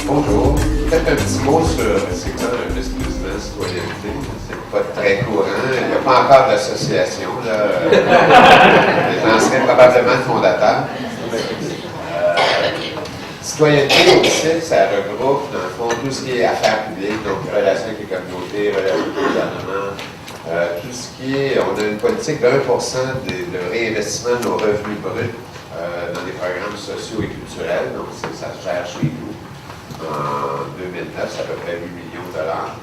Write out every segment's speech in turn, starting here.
Bonjour. Peut-être un petit mot sur c'est quoi un vice-président citoyenneté. C'est pas très courant. Il n'y a pas encore d'association. Les gens seraient probablement fondateurs. Citoyenneté aussi, ça regroupe, dans le fond, tout ce qui est affaires publiques, donc relations avec les communautés, relations avec le gouvernement, tout ce qui est. On a une politique de 1% de réinvestissement de nos revenus bruts dans des programmes sociaux et culturels. Donc, ça se gère chez nous. En 2009, c'est à peu près 8 millions de dollars.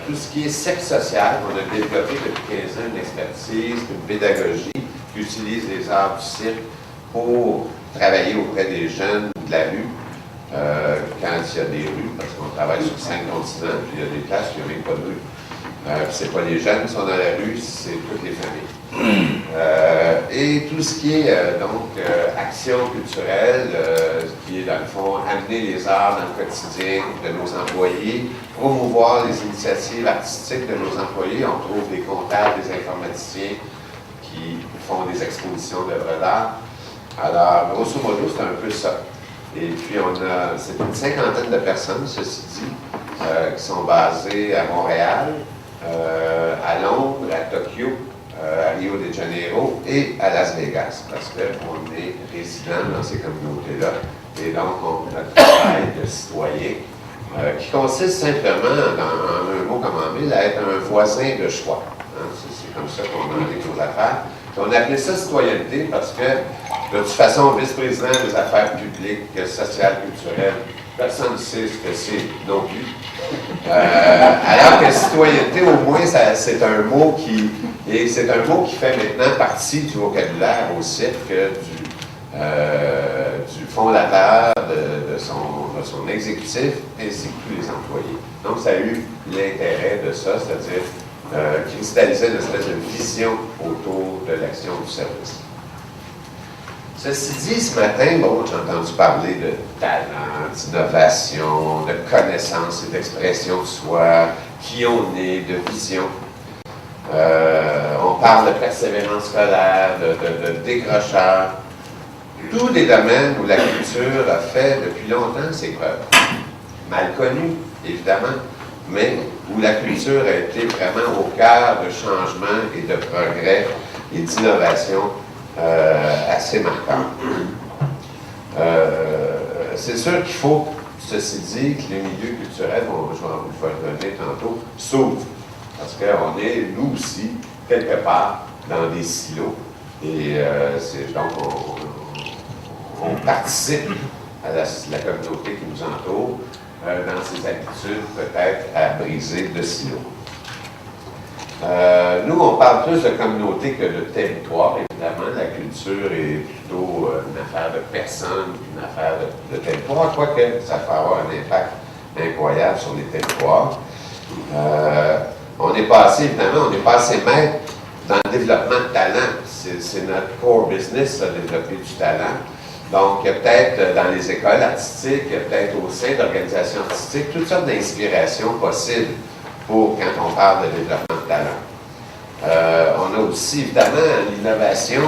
Tout ce qui est sexe social, on a développé depuis 15 ans une expertise, une pédagogie qui utilise les arts du cirque pour travailler auprès des jeunes de la rue quand il y a des rues, parce qu'on travaille sur 5 continents, puis il y a des places où il n'y a même pas de rue. C'est pas les jeunes qui sont dans la rue, c'est toutes les familles. Et tout ce qui est action culturelle, qui est dans le fond amener les arts dans le quotidien de nos employés, promouvoir les initiatives artistiques de nos employés. On trouve des comptables, des informaticiens qui font des expositions d'œuvres d'art. Alors, grosso modo, c'est un peu ça. Et puis, c'est une cinquantaine de personnes, ceci dit, qui sont basées à Montréal, à Londres, à Tokyo, à Rio de Janeiro et à Las Vegas, parce qu'on est résident dans ces communautés-là. Et donc, on a un travail de citoyen qui consiste simplement, en un mot comme en mille, à être un voisin de choix. Hein? C'est comme ça qu'on arrive aux affaires. Puis on appelait ça citoyenneté parce que, de toute façon, vice-président des affaires publiques, sociales, culturelles, personne ne sait ce que c'est non plus. Alors que citoyenneté, au moins, c'est un mot qui fait maintenant partie du vocabulaire au cirque du fondateur, de son exécutif, ainsi que tous les employés. Donc, ça a eu l'intérêt de ça, c'est-à-dire cristalliser une espèce de vision autour de l'action du service. Ceci dit, ce matin, j'ai entendu parler de talent, d'innovation, de connaissance et d'expression de soi, qui on est, de vision. On parle de persévérance scolaire, de décrocheur. Tous des domaines où la culture a fait depuis longtemps ses preuves. Mal connues, évidemment, mais où la culture a été vraiment au cœur de changements et de progrès et d'innovation assez marquants. C'est sûr qu'il faut, ceci dit, que les milieux culturels, je vais revenir tantôt, s'ouvrent. Parce qu'on est, nous aussi, quelque part, dans des silos. Et donc, on participe à la communauté qui nous entoure dans ses habitudes, peut-être, à briser le silo. Nous, on parle plus de communauté que de territoire, évidemment. La culture est plutôt une affaire de personnes qu'une affaire de territoire, quoique ça peut avoir un impact incroyable sur les territoires. On est passé, évidemment, maître dans le développement de talent. C'est notre core business, ça, développer du talent. Donc, il y a peut-être dans les écoles artistiques, il y a peut-être au sein d'organisations artistiques, toutes sortes d'inspirations possibles pour quand on parle de développement de talent. On a aussi, évidemment, l'innovation.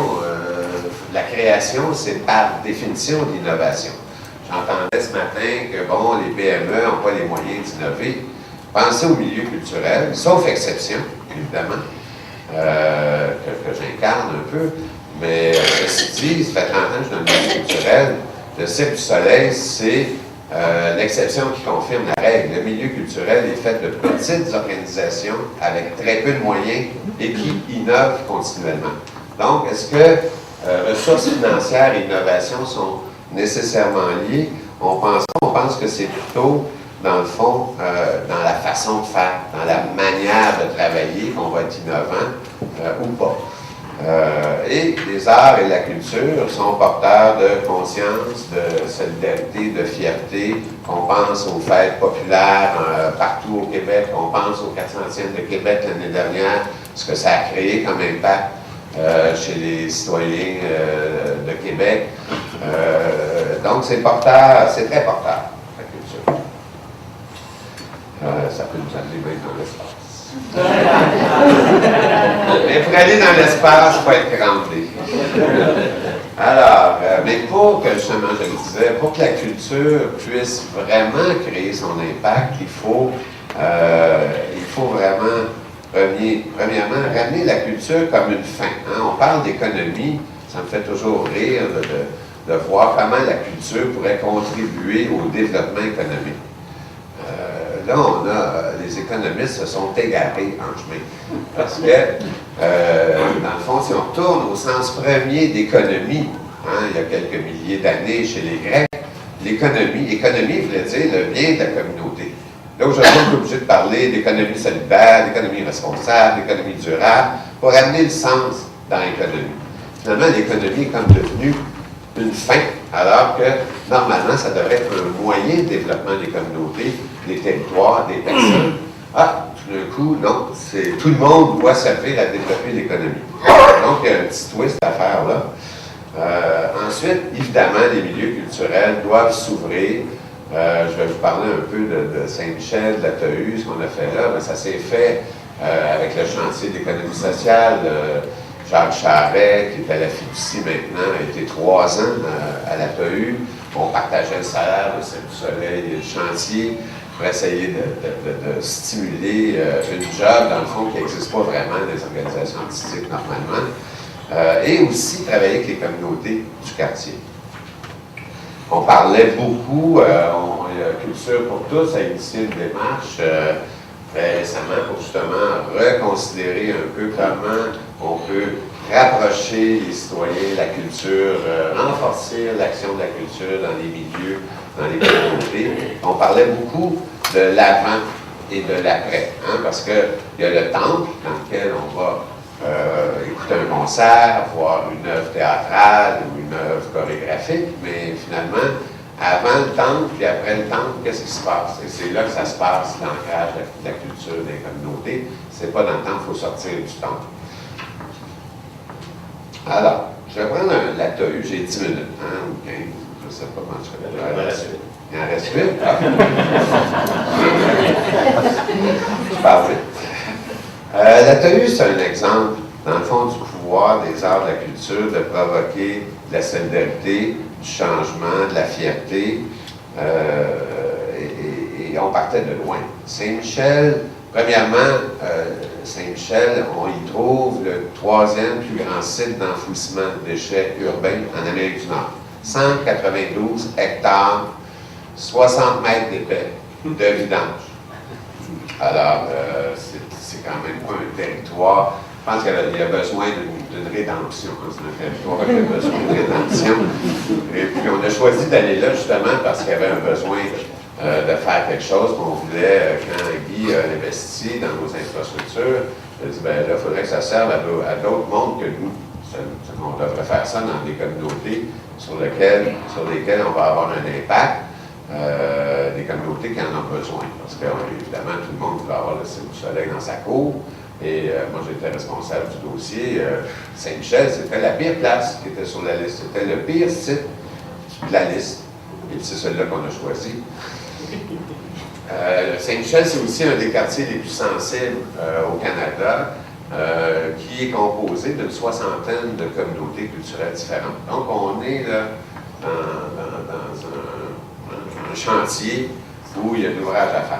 La création, c'est par définition de l'innovation. J'entendais ce matin que, les PME n'ont pas les moyens d'innover. Pensez au milieu culturel, sauf exception, évidemment, que j'incarne un peu. Mais ceci dit, ça fait 30 ans que je suis dans le milieu culturel. Le Cirque du Soleil, c'est l'exception qui confirme la règle. Le milieu culturel est fait de petites organisations avec très peu de moyens et qui innovent continuellement. Donc, est-ce que ressources financières et innovation sont nécessairement liées? On pense que c'est plutôt, dans le fond, dans la façon de faire, dans la manière de travailler qu'on va être innovant ou pas. Et les arts et la culture sont porteurs de conscience, de solidarité, de fierté. On pense aux fêtes populaires partout au Québec. On pense au 400e de Québec l'année dernière, ce que ça a créé comme impact chez les citoyens de Québec. Donc, c'est porteur, c'est très porteur, la culture. Ça peut nous amener même dans l'espace. Mais pour aller dans l'espace, il faut être grandé. Alors, mais pour que, justement, je le disais, pour que la culture puisse vraiment créer son impact, il faut vraiment, premièrement, ramener la culture comme une fin. Hein? On parle d'économie, ça me fait toujours rire de voir comment la culture pourrait contribuer au développement économique. Là, les économistes se sont égarés en chemin. Parce que, dans le fond, si on retourne au sens premier d'économie, hein, il y a quelques milliers d'années chez les Grecs, économie voulait dire le bien de la communauté. Là, aujourd'hui, on est obligé de parler d'économie solidaire, d'économie responsable, d'économie durable, pour amener le sens dans l'économie. Finalement, l'économie est comme devenue une fin, alors que, normalement, ça devrait être un moyen de développement des communautés, des territoires, des personnes. Ah, tout d'un coup, non, tout le monde doit servir à développer l'économie. Donc, il y a un petit twist à faire là. Ensuite, évidemment, les milieux culturels doivent s'ouvrir. Je vais vous parler un peu de Saint-Michel, de la TEU, ce qu'on a fait là. Mais ça s'est fait avec le chantier d'économie sociale. Jacques Charret, qui est à la fiducie maintenant, a été 3 ans à la TEU. On partageait le salaire de Saint-Soleil et le chantier pour essayer de stimuler une job, dans le fond, qui n'existe pas vraiment dans les organisations artistiques normalement. Et aussi travailler avec les communautés du quartier. On parlait beaucoup, Culture pour tous a initié une démarche très récemment pour justement reconsidérer un peu comment on peut rapprocher les citoyens, la culture, renforcer l'action de la culture dans les milieux, dans les communautés. On parlait beaucoup de l'avant et de l'après, hein, parce qu'il y a le temple dans lequel on va écouter un concert, voir une œuvre théâtrale ou une œuvre chorégraphique, mais finalement, avant le temple puis après le temple, qu'est-ce qui se passe? Et c'est là que ça se passe, l'ancrage de la culture des communautés. C'est pas dans le temple, il faut sortir du temple. Alors, je vais prendre la TEU, j'ai 10 minutes, hein, ou 15, je ne sais pas comment je vais faire la suite. Il en reste 8? Je parle vite. La TEU, c'est un exemple, dans le fond, du pouvoir des arts de la culture de provoquer de la solidarité, du changement, de la fierté. Et on partait de loin. Saint-Michel, premièrement, Saint-Michel, on y trouve le 3e plus grand site d'enfouissement de déchets urbains en Amérique du Nord. 192 hectares, 60 mètres d'épais de vidange. Alors, c'est quand même pas un territoire. Je pense qu'il y a besoin d'une rédemption. C'est un territoire qui a besoin de rédemption. Et puis, on a choisi d'aller là justement parce qu'il y avait un besoin de faire quelque chose qu'on voulait, quand Guy a investi dans nos infrastructures, il a dit, bien là, il faudrait que ça serve à d'autres mondes que nous. On devrait faire ça dans des communautés sur lesquelles on va avoir un impact. Des communautés qui en ont besoin. Parce que, évidemment, tout le monde voulait avoir le Cirque du Soleil dans sa cour. Et moi, j'étais responsable du dossier. Saint-Michel, c'était la pire place qui était sur la liste. C'était le pire site de la liste. Et c'est celui-là qu'on a choisi. Saint-Michel, c'est aussi un des quartiers les plus sensibles au Canada, qui est composé d'une 60aine de communautés culturelles différentes. Donc, on est là dans un chantier où il y a de l'ouvrage à faire.